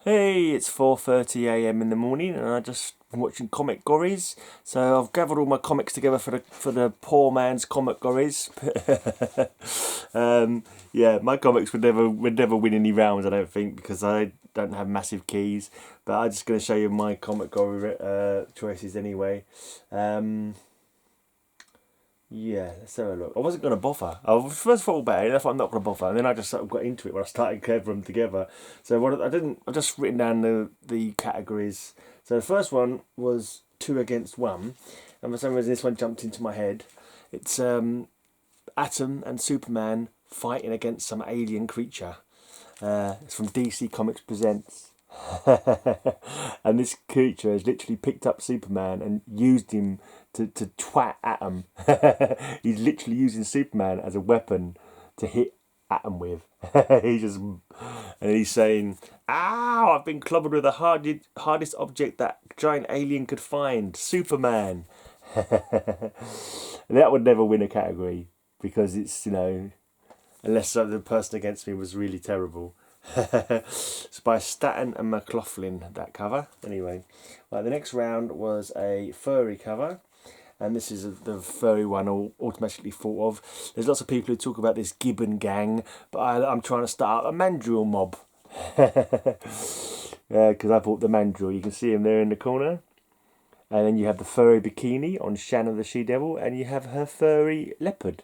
Hey, it's 4:30 a.m. in the morning, and I just been watching Comicgories. So I've gathered all my comics together for the poor man's Comicgories. Yeah, my comics would never win any rounds, I don't think, because I don't have massive keys. But I'm just going to show you my Comicgory choices anyway. Um, yeah, let's have a look. I wasn't going to bother. I was first thought about it, and I thought I'm not going to bother, and then I just sort of got into it when I started gathering them together. So what I didn't, I just written down the categories. So the first one was 2 against 1, and for some reason this one jumped into my head. It's Atom and Superman fighting against some alien creature. It's from DC Comics Presents. And this creature has literally picked up Superman and used him to twat Atom. He's literally using Superman as a weapon to hit Atom with. He's saying, "Ow! I've been clobbered with the hardest object that giant alien could find, Superman." And that would never win a category because it's unless the person against me was really terrible. It's by Staten and McLaughlin, that cover. Anyway, right, the next round was a furry cover, and this is the furry one I automatically thought of. There's lots of people who talk about this Gibbon gang, but I'm trying to start a mandrill mob. Because I bought the mandrill. You can see him there in the corner. And then you have the furry bikini on Shanna the She-Devil, and you have her furry leopard.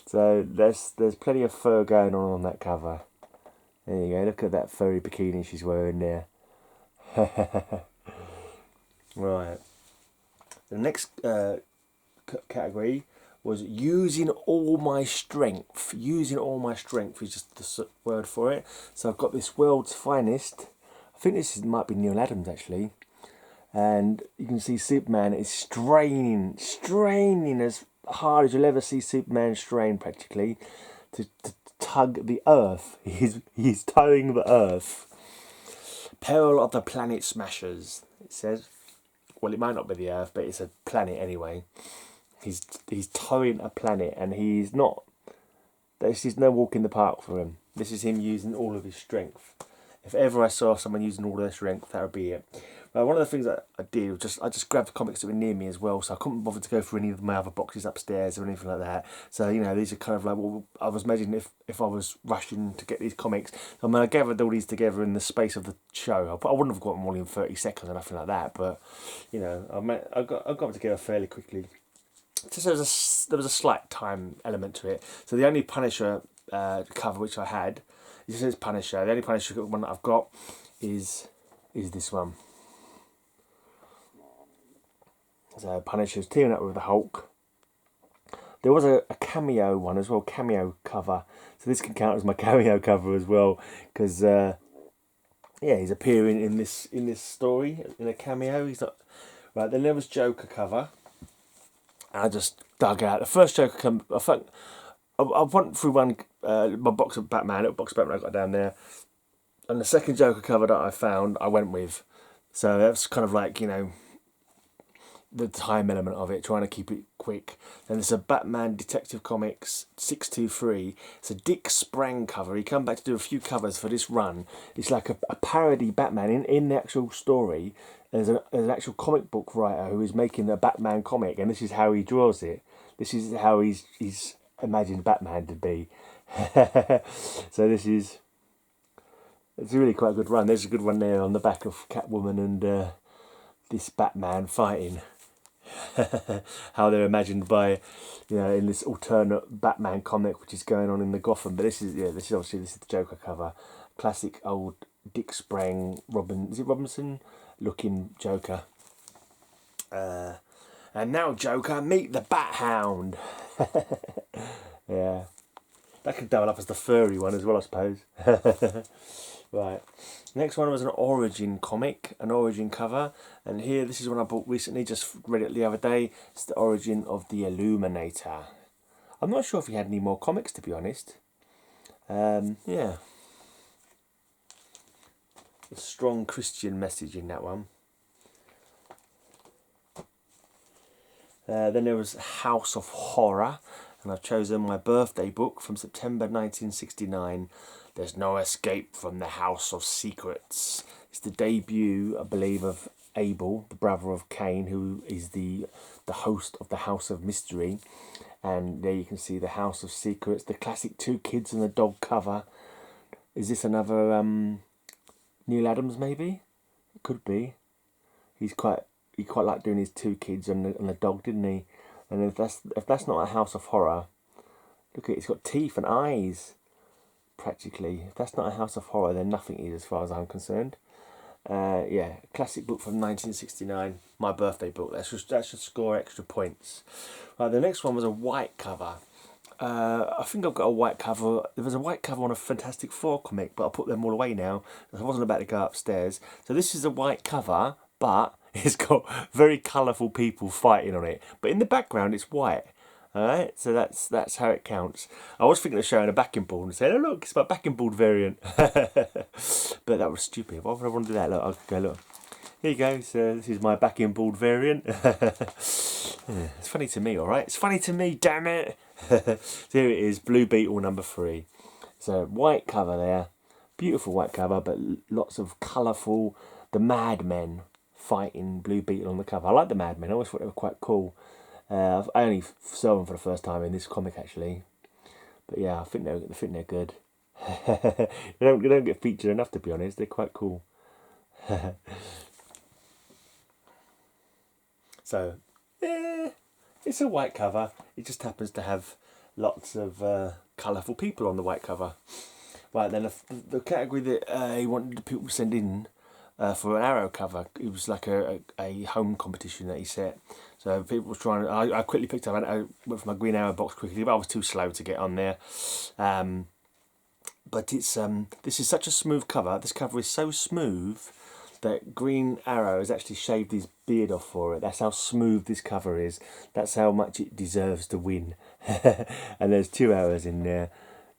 So there's plenty of fur going on that cover. There you go. Look at that furry bikini she's wearing there. Right. The next category was using all my strength. Using all my strength is just the word for it. So I've got this world's finest. I think might be Neil Adams actually. And you can see Superman is straining as hard as you'll ever see Superman strain practically to tug the earth. He's towing the earth. Peril of the planet smashers, it says. Well, it might not be the earth, but it's a planet anyway. He's towing a planet, and he's not. This is no walk in the park for him. This is him using all of his strength. If ever I saw someone using all their strength, that would be it. One of the things that I did was I just grabbed the comics that were near me as well, so I couldn't bother to go through any of my other boxes upstairs or anything like that. So these are kind of like, well, I was imagining if I was rushing to get these comics. I mean, I gathered all these together in the space of the show. I wouldn't have got them all in 30 seconds or nothing like that, but I got them together fairly quickly. Just there was a slight time element to it. So the only Punisher cover which I had, it says Punisher. The only Punisher one that I've got is this one. So Punisher's teaming up with the Hulk. There was a cameo one as well, cameo cover. So this can count as my cameo cover as well, because he's appearing in this story in a cameo. He's not right. Then there was Joker cover. I just dug out the first Joker come. I went through my box of Batman, little box of Batman I got down there, and the second Joker cover that I found, I went with. So that's kind of like the time element of it, trying to keep it quick. And there's a Batman Detective Comics 623. It's a Dick Sprang cover. He come back to do a few covers for this run. It's like a parody Batman in the actual story. There's an actual comic book writer who is making a Batman comic, and this is how he draws it. This is how he's imagined Batman to be. So it's really quite a good run. There's a good one there on the back of Catwoman and this Batman fighting. How they're imagined by, in this alternate Batman comic which is going on in the Gotham. But this is obviously the Joker cover, classic old Dick Sprang Robinson looking Joker. And now Joker, meet the Bat Hound. Yeah, that could double up as the furry one as well, I suppose. Right. Next one was an Origin comic, an Origin cover, and this is one I bought recently, just read it the other day. It's the Origin of the Illuminator. I'm not sure if he had any more comics, to be honest. Yeah. A strong Christian message in that one. Then there was House of Horror, and I've chosen my birthday book from September 1969. There's no escape from the House of Secrets. It's the debut, I believe, of Abel, the brother of Cain, who is the host of the House of Mystery. And there you can see the House of Secrets, the classic two kids and the dog cover. Is this another Neil Adams? Maybe it could be. He quite liked doing his two kids and the dog, didn't he? And if that's not a House of Horror, look at it. It's got teeth and eyes. Practically, if that's not a House of Horror, then nothing is, as far as I'm concerned. Yeah, classic book from 1969, my birthday book. That should score extra points. Right, the next one was a white cover. I think I've got a white cover. There was a white cover on a Fantastic Four comic, but I put them all away now. I wasn't about to go upstairs. So this is a white cover, but it's got very colourful people fighting on it. But in the background, it's white. Alright, so that's how it counts. I was thinking of showing a backing board and saying, oh look, it's my backing board variant. But that was stupid. Why would I want to do that? Look, I'll go, look. Here you go, so this is my backing board variant. It's funny to me, alright? It's funny to me, damn it. So here it is, Blue Beetle number 3. So white cover there. Beautiful white cover, but lots of colourful, the Mad Men fighting Blue Beetle on the cover. I like the Mad Men, I always thought they were quite cool. I only saw them for the first time in this comic actually, but yeah, I think they're good. they don't get featured enough, to be honest. They're quite cool. So yeah, it's a white cover. It just happens to have lots of colourful people on the white cover. Right then, the category that he wanted people to send in for an Arrow cover, it was like a home competition that he set. So people were trying. I quickly picked up. I went for my Green Arrow box quickly, but I was too slow to get on there. But it's this is such a smooth cover. This cover is so smooth that Green Arrow has actually shaved his beard off for it. That's how smooth this cover is. That's how much it deserves to win. And there's 2 arrows in there.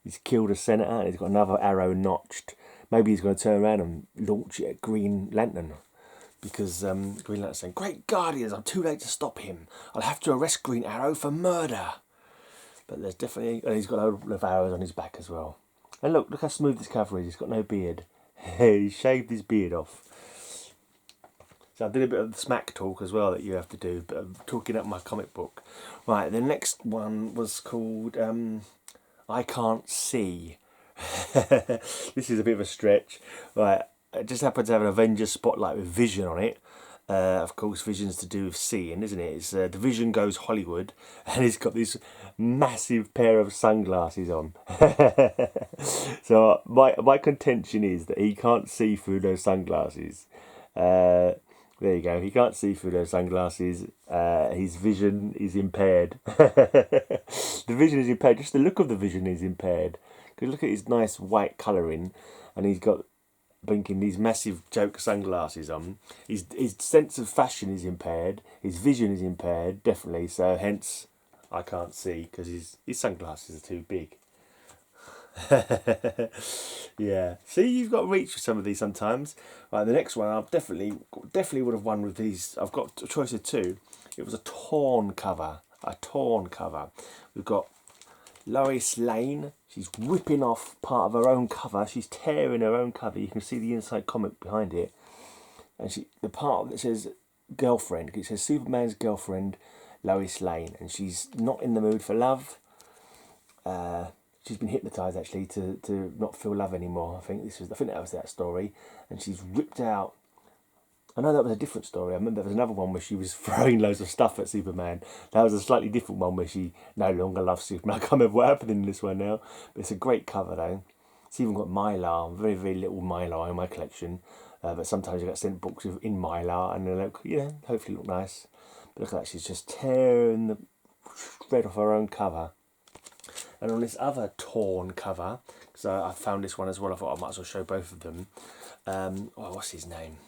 He's killed a senator and he's got another arrow notched. Maybe he's going to turn around and launch it at Green Lantern. Because Green Lantern's saying, "Great Guardians, I'm too late to stop him. I'll have to arrest Green Arrow for murder." But there's definitely... And he's got a lot of arrows on his back as well. And look how smooth this cover is. He's got no beard. He shaved his beard off. So I did a bit of smack talk as well that you have to do, but I'm talking up my comic book. Right, the next one was called I Can't See. This is a bit of a stretch. Right, it just happens to have an Avengers spotlight with Vision on it. Of course, Vision's to do with seeing, isn't it? It's the Vision Goes Hollywood, and he's got this massive pair of sunglasses on. So my contention is that he can't see through those sunglasses. There you go. He can't see through those sunglasses. His vision is impaired. The vision is impaired. Just the look of the vision is impaired. Because look at his nice white colouring, and he's got blinking these massive joke sunglasses on. His sense of fashion is impaired. His vision is impaired, definitely. So hence, I can't see because his sunglasses are too big. Yeah, see, you've got to reach for some of these sometimes. Right, the next one I definitely would have won with these. I've got a choice of 2. It was a torn cover. We've got Lois Lane. She's ripping off part of her own cover. She's tearing her own cover. You can see the inside comic behind it, and the part that says girlfriend, it says Superman's girlfriend, Lois Lane, and she's not in the mood for love. She's been hypnotised actually to not feel love anymore. I think that was that story, and she's ripped out. I know that was a different story. I remember there was another one where she was throwing loads of stuff at Superman. That was a slightly different one where she no longer loves Superman. I can't remember what happened in this one now, but it's a great cover though. It's even got Mylar, very very little Mylar in my collection, but sometimes you get sent books in Mylar, and they look, hopefully look nice. But look at that, she's just tearing the thread off her own cover. And on this other torn cover, because I found this one as well, I thought I might as well show both of them. What's his name?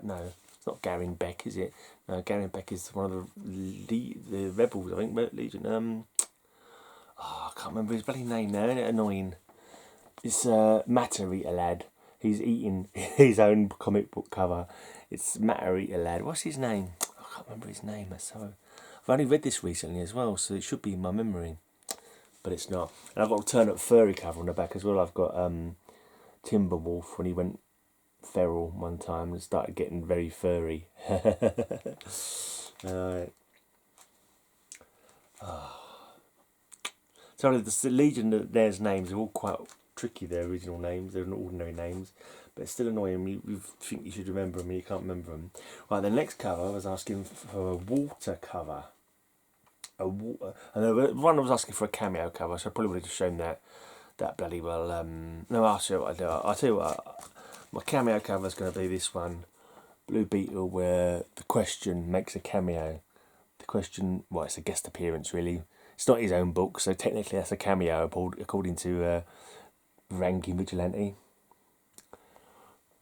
No, it's not Garin Beck, is it? No, Garin Beck is one of the rebels, I think, Legion. I can't remember his bloody name now, isn't it annoying? It's Matter-Eater Lad. He's eating his own comic book cover. It's Matter-Eater Lad. What's his name? I can't remember his name. I I've only read this recently as well, so it should be in my memory, but it's not. And I've got a alternate Furry cover on the back as well. I've got Timberwolf when he went feral one time and started getting very furry. Alright. So the Legion, there's names are all quite tricky. Their original names, they're not ordinary names, but it's still annoying. You think you should remember them, and you can't remember them. Right, the next cover I was asking for a water cover. And one was asking for a cameo cover, so I probably would have shown that bloody well. No, I'll show you what I do. I'll tell you what. My cameo cover is going to be this one, Blue Beetle, where the Question makes a cameo. The Question, well, it's a guest appearance really. It's not his own book, so technically that's a cameo according to Ranking Vigilante.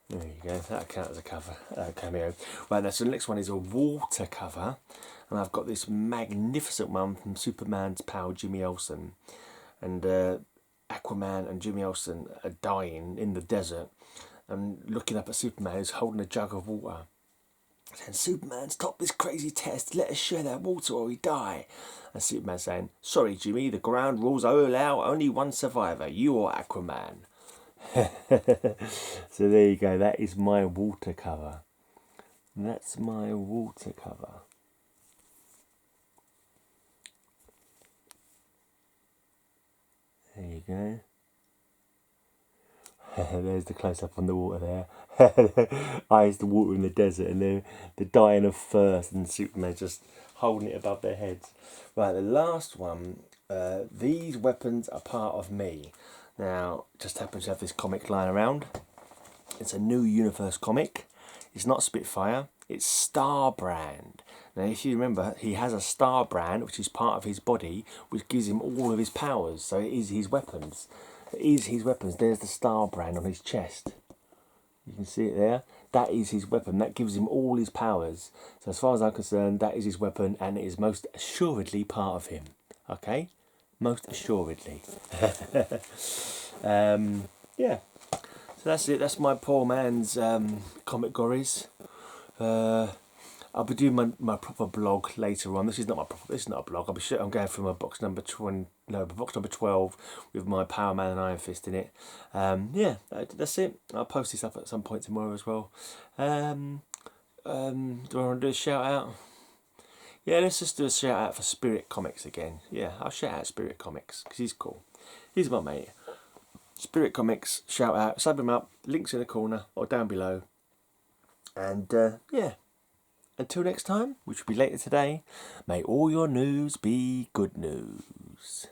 There you go, that'll count as a cover, cameo. Right, now, so the next one is a water cover, and I've got this magnificent one from Superman's pal Jimmy Olsen. And Aquaman and Jimmy Olsen are dying in the desert, and looking up at Superman who's holding a jug of water. Saying, Superman, stop this crazy test, let us share that water or we die. And Superman saying, sorry Jimmy, the ground rules allow only one survivor, you or Aquaman. So there you go, that is my water cover. That's my water cover. There you go. There's the close-up on the water there. Eyes the water in the desert, and they're dying of thirst, and Superman's just holding it above their heads. Right, the last one, these weapons are part of me. Now, just happens to have this comic lying around. It's a new universe comic. It's not Spitfire, it's Starbrand. Now, if you remember, he has a Starbrand, which is part of his body, which gives him all of his powers. So it is his weapons. It is his weapons. There's the Starbrand on his chest. You can see it there. That is his weapon. That gives him all his powers. So as far as I'm concerned, that is his weapon, and it is most assuredly part of him. Okay? Most assuredly. Yeah. So that's it. That's my poor man's Comicgories. I'll be doing my proper blog later on. This is not my proper. This is not a blog. I'm going through my box number 20. No, box number 12 with my Power Man and Iron Fist in it. Yeah, that's it. I'll post this up at some point tomorrow as well. Do I want to do a shout out? Yeah, let's just do a shout out for Spirit Comics again. Yeah, I'll shout out Spirit Comics because he's cool. He's my mate. Spirit Comics, shout out, sub him up. Links in the corner or down below. And yeah. Until next time, which will be later today, may all your news be good news.